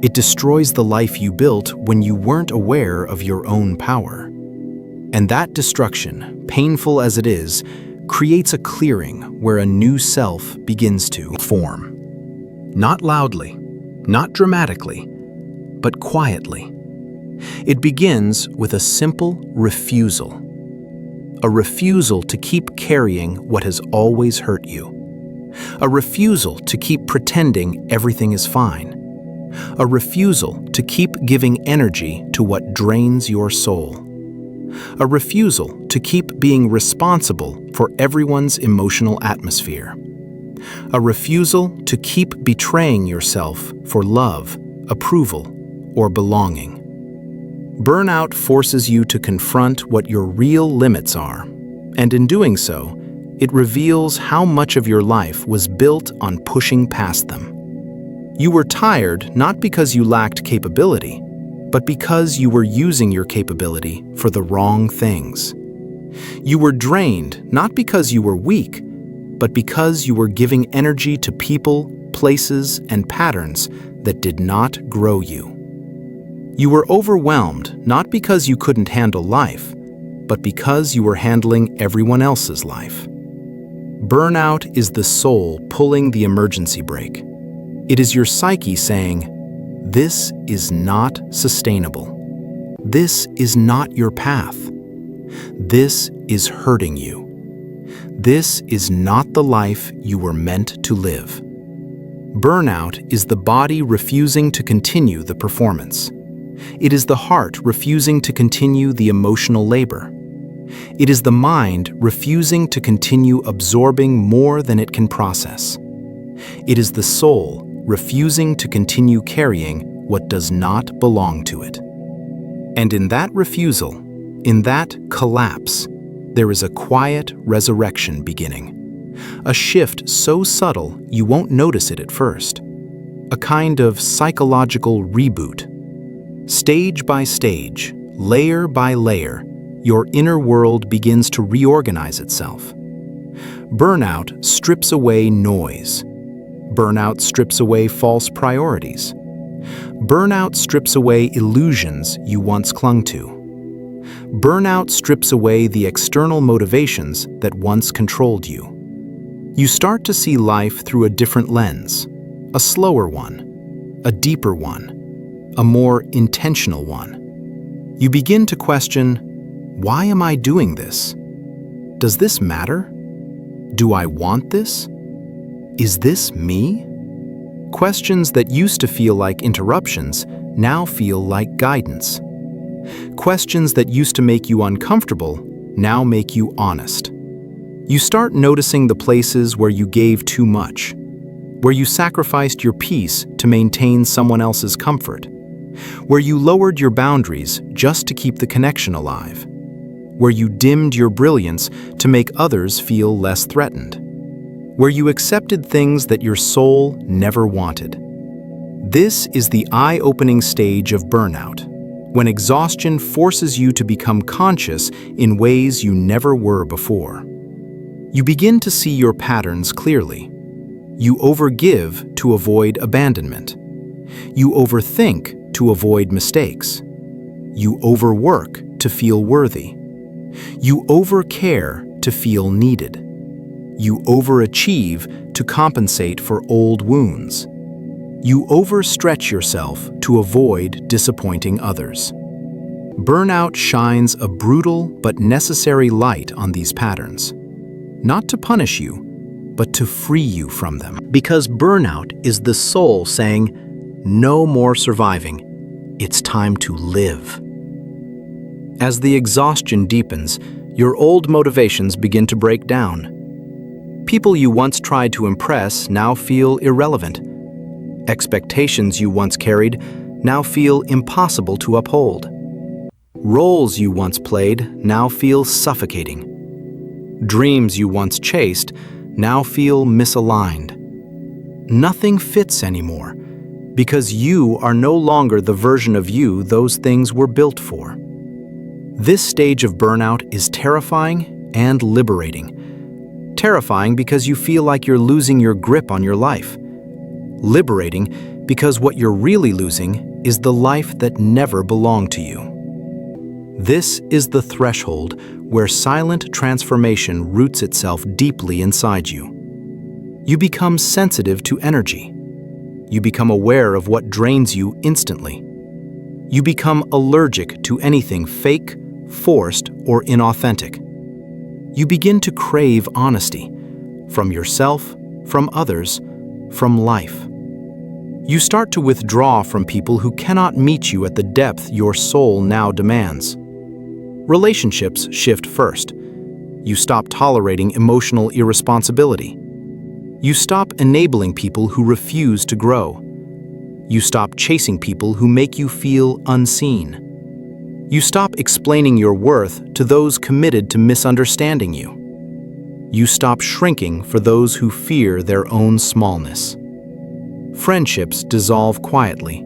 It destroys the life you built when you weren't aware of your own power. And that destruction, painful as it is, creates a clearing where a new self begins to form. Not loudly, not dramatically, but quietly. It begins with a simple refusal. A refusal to keep carrying what has always hurt you. A refusal to keep pretending everything is fine. A refusal to keep giving energy to what drains your soul. A refusal to keep being responsible for everyone's emotional atmosphere. A refusal to keep betraying yourself for love, approval, or belonging. Burnout forces you to confront what your real limits are, and in doing so, it reveals how much of your life was built on pushing past them. You were tired not because you lacked capability, but because you were using your capability for the wrong things. You were drained not because you were weak, but because you were giving energy to people, places, and patterns that did not grow you. You were overwhelmed not because you couldn't handle life, but because you were handling everyone else's life. Burnout is the soul pulling the emergency brake. It is your psyche saying, "This is not sustainable. This is not your path. This is hurting you. This is not the life you were meant to live." Burnout is the body refusing to continue the performance. It is the heart refusing to continue the emotional labor. It is the mind refusing to continue absorbing more than it can process. It is the soul refusing to continue carrying what does not belong to it. And in that refusal, in that collapse, there is a quiet resurrection beginning. A shift so subtle you won't notice it at first. A kind of psychological reboot. Stage by stage, layer by layer, your inner world begins to reorganize itself. Burnout strips away noise. Burnout strips away false priorities. Burnout strips away illusions you once clung to. Burnout strips away the external motivations that once controlled you. You start to see life through a different lens, a slower one, a deeper one, a more intentional one. You begin to question, why am I doing this? Does this matter? Do I want this? Is this me? Questions that used to feel like interruptions now feel like guidance. Questions that used to make you uncomfortable now make you honest. You start noticing the places where you gave too much, where you sacrificed your peace to maintain someone else's comfort, where you lowered your boundaries just to keep the connection alive, where you dimmed your brilliance to make others feel less threatened, where you accepted things that your soul never wanted. This is the eye-opening stage of burnout, when exhaustion forces you to become conscious in ways you never were before. You begin to see your patterns clearly. You overgive to avoid abandonment. You overthink to avoid mistakes. You overwork to feel worthy. You overcare to feel needed. You overachieve to compensate for old wounds. You overstretch yourself to avoid disappointing others. Burnout shines a brutal but necessary light on these patterns, not to punish you, but to free you from them. Because burnout is the soul saying, no more surviving, it's time to live. As the exhaustion deepens, your old motivations begin to break down. People you once tried to impress now feel irrelevant. Expectations you once carried now feel impossible to uphold. Roles you once played now feel suffocating. Dreams you once chased now feel misaligned. Nothing fits anymore, because you are no longer the version of you those things were built for. This stage of burnout is terrifying and liberating. Terrifying because you feel like you're losing your grip on your life. Liberating because what you're really losing is the life that never belonged to you. This is the threshold where silent transformation roots itself deeply inside you. You become sensitive to energy. You become aware of what drains you instantly. You become allergic to anything fake, forced, or inauthentic. You begin to crave honesty from yourself, from others, from life. You start to withdraw from people who cannot meet you at the depth your soul now demands. Relationships shift first. You stop tolerating emotional irresponsibility. You stop enabling people who refuse to grow. You stop chasing people who make you feel unseen. You stop explaining your worth to those committed to misunderstanding you. You stop shrinking for those who fear their own smallness. Friendships dissolve quietly.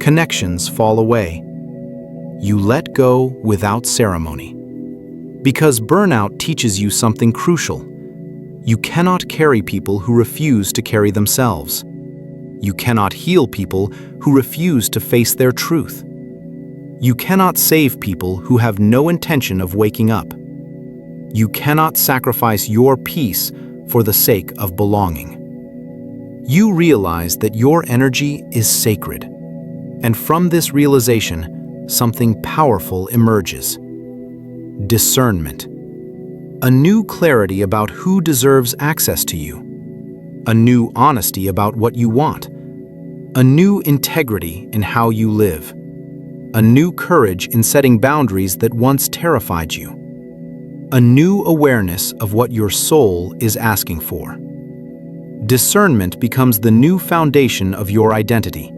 Connections fall away. You let go without ceremony. Because burnout teaches you something crucial. You cannot carry people who refuse to carry themselves. You cannot heal people who refuse to face their truth. You cannot save people who have no intention of waking up. You cannot sacrifice your peace for the sake of belonging. You realize that your energy is sacred, and from this realization, something powerful emerges. Discernment. A new clarity about who deserves access to you. A new honesty about what you want. A new integrity in how you live. A new courage in setting boundaries that once terrified you. A new awareness of what your soul is asking for. Discernment becomes the new foundation of your identity.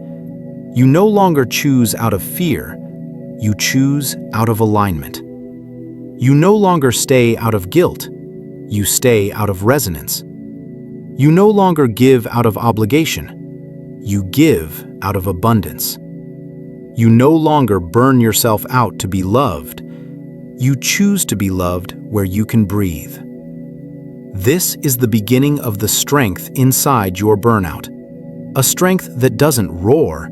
You no longer choose out of fear, you choose out of alignment. You no longer stay out of guilt, you stay out of resonance. You no longer give out of obligation, you give out of abundance. You no longer burn yourself out to be loved, you choose to be loved where you can breathe. This is the beginning of the strength inside your burnout. A strength that doesn't roar,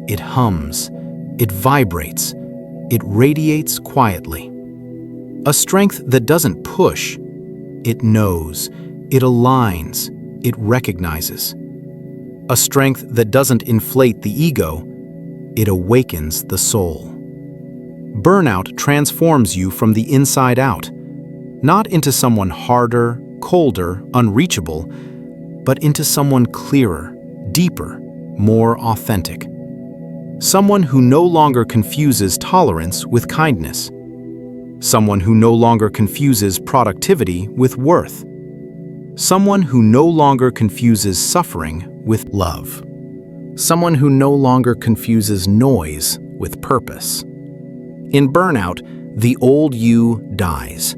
it hums, it vibrates, it radiates quietly. A strength that doesn't push, it knows, it aligns, it recognizes. A strength that doesn't inflate the ego, it awakens the soul. Burnout transforms you from the inside out, not into someone harder, colder, unreachable, but into someone clearer, deeper, more authentic. Someone who no longer confuses tolerance with kindness. Someone who no longer confuses productivity with worth. Someone who no longer confuses suffering with love. Someone who no longer confuses noise with purpose. In burnout, the old you dies.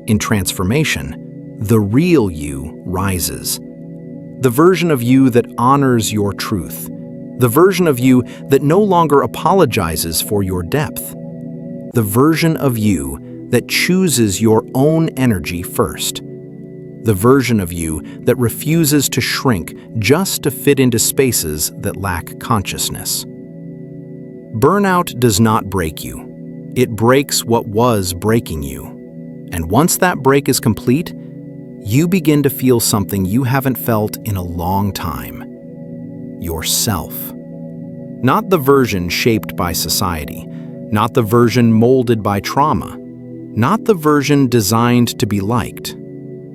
In transformation, the real you rises. The version of you that honors your truth. The version of you that no longer apologizes for your depth. The version of you that chooses your own energy first. The version of you that refuses to shrink just to fit into spaces that lack consciousness. Burnout does not break you. It breaks what was breaking you. And once that break is complete, you begin to feel something you haven't felt in a long time. Yourself. Not the version shaped by society, not the version molded by trauma, not the version designed to be liked,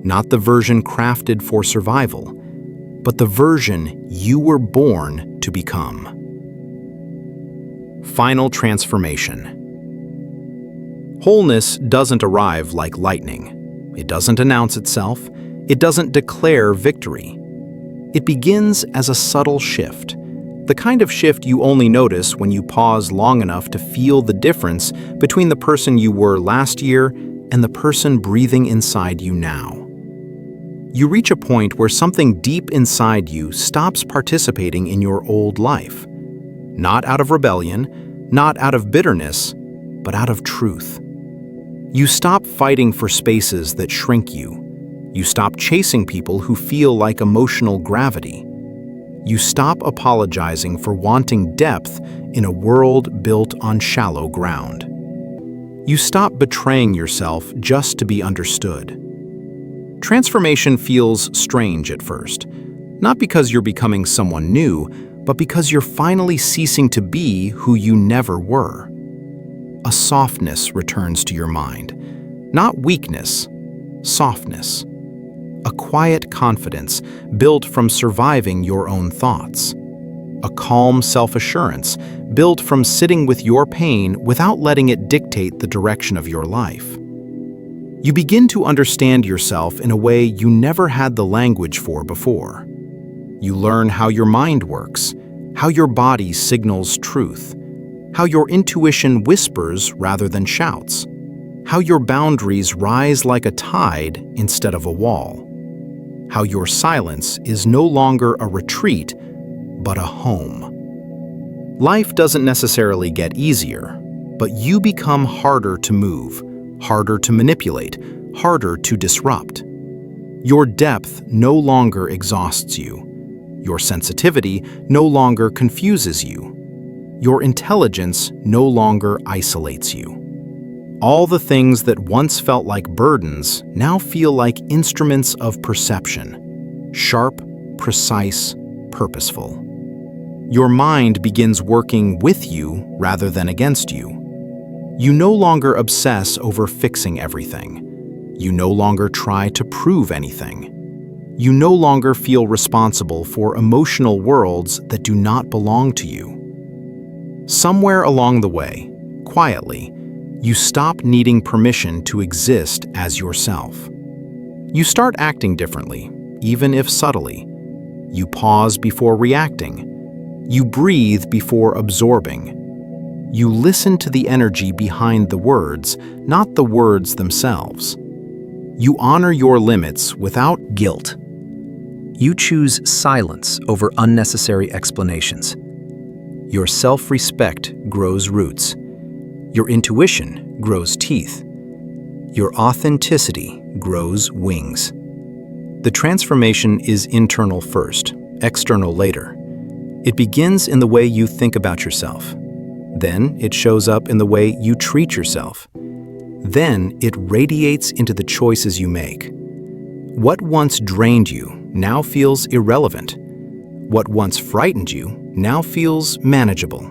not the version crafted for survival, but the version you were born to become. Final transformation. Wholeness doesn't arrive like lightning. It doesn't announce itself. It doesn't declare victory. It begins as a subtle shift, the kind of shift you only notice when you pause long enough to feel the difference between the person you were last year and the person breathing inside you now. You reach a point where something deep inside you stops participating in your old life. Not out of rebellion, not out of bitterness, but out of truth. You stop fighting for spaces that shrink you. You stop chasing people who feel like emotional gravity. You stop apologizing for wanting depth in a world built on shallow ground. You stop betraying yourself just to be understood. Transformation feels strange at first, not because you're becoming someone new, but because you're finally ceasing to be who you never were. A softness returns to your mind. Not weakness, softness. A quiet confidence built from surviving your own thoughts. A calm self-assurance built from sitting with your pain without letting it dictate the direction of your life. You begin to understand yourself in a way you never had the language for before. You learn how your mind works, how your body signals truth, how your intuition whispers rather than shouts, how your boundaries rise like a tide instead of a wall, how your silence is no longer a retreat, but a home. Life doesn't necessarily get easier, but you become harder to move, harder to manipulate, harder to disrupt. Your depth no longer exhausts you. Your sensitivity no longer confuses you. Your intelligence no longer isolates you. All the things that once felt like burdens now feel like instruments of perception, sharp, precise, purposeful. Your mind begins working with you rather than against you. You no longer obsess over fixing everything. You no longer try to prove anything. You no longer feel responsible for emotional worlds that do not belong to you. Somewhere along the way, quietly, you stop needing permission to exist as yourself. You start acting differently, even if subtly. You pause before reacting. You breathe before absorbing. You listen to the energy behind the words, not the words themselves. You honor your limits without guilt. You choose silence over unnecessary explanations. Your self-respect grows roots. Your intuition grows teeth. Your authenticity grows wings. The transformation is internal first, external later. It begins in the way you think about yourself. Then it shows up in the way you treat yourself. Then it radiates into the choices you make. What once drained you now feels irrelevant. What once frightened you now feels manageable.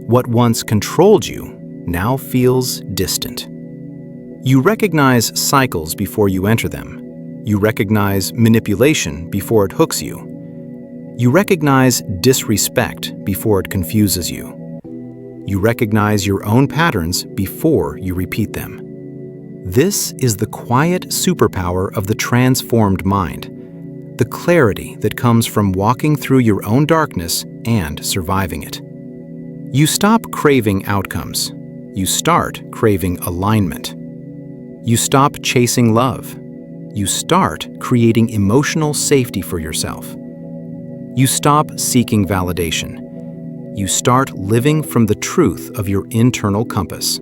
What once controlled you now feels distant. You recognize cycles before you enter them. You recognize manipulation before it hooks you. You recognize disrespect before it confuses you. You recognize your own patterns before you repeat them. This is the quiet superpower of the transformed mind, the clarity that comes from walking through your own darkness and surviving it. You stop craving outcomes. You start craving alignment. You stop chasing love. You start creating emotional safety for yourself. You stop seeking validation. You start living from the truth of your internal compass.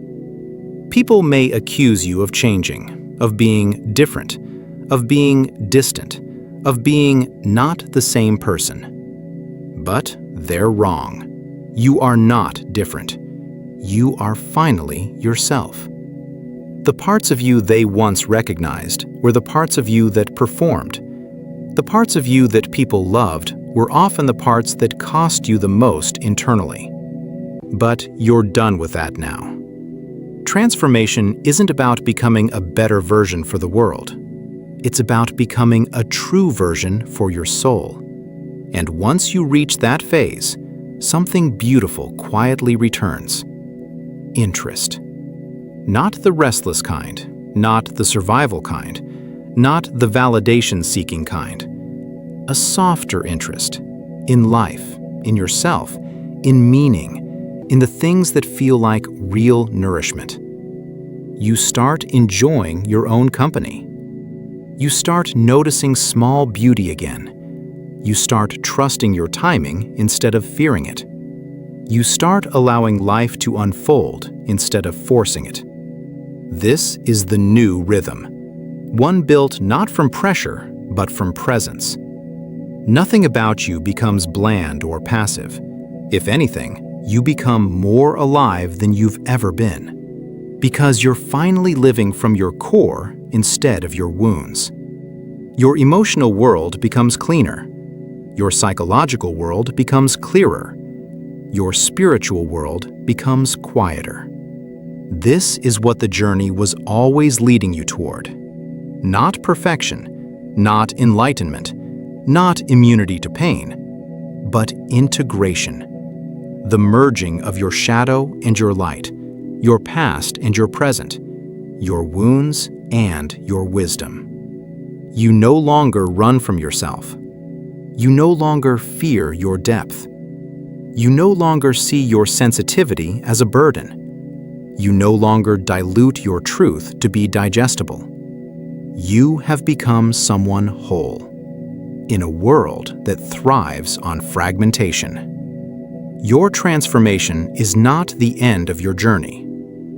People may accuse you of changing, of being different, of being distant, of being not the same person. But they're wrong. You are not different. You are finally yourself. The parts of you they once recognized were the parts of you that performed. The parts of you that people loved were often the parts that cost you the most internally. But you're done with that now. Transformation isn't about becoming a better version for the world. It's about becoming a true version for your soul. And once you reach that phase, something beautiful quietly returns. Interest. Not the restless kind, not the survival kind, not the validation-seeking kind. A softer interest in life, in yourself, in meaning, in the things that feel like real nourishment. You start enjoying your own company. You start noticing small beauty again. You start trusting your timing instead of fearing it. You start allowing life to unfold instead of forcing it. This is the new rhythm, one built not from pressure, but from presence. Nothing about you becomes bland or passive. If anything, you become more alive than you've ever been, because you're finally living from your core instead of your wounds. Your emotional world becomes cleaner. Your psychological world becomes clearer. Your spiritual world becomes quieter. This is what the journey was always leading you toward. Not perfection, not enlightenment, not immunity to pain, but integration. The merging of your shadow and your light, your past and your present, your wounds and your wisdom. You no longer run from yourself. You no longer fear your depth. You no longer see your sensitivity as a burden. You no longer dilute your truth to be digestible. You have become someone whole, in a world that thrives on fragmentation. Your transformation is not the end of your journey.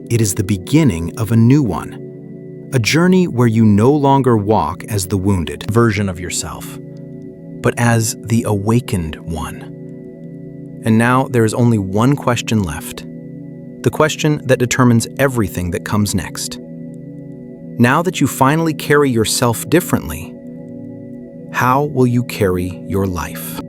It is the beginning of a new one. A journey where you no longer walk as the wounded version of yourself, but as the awakened one. And now there is only one question left. The question that determines everything that comes next. Now that you finally carry yourself differently, how will you carry your life?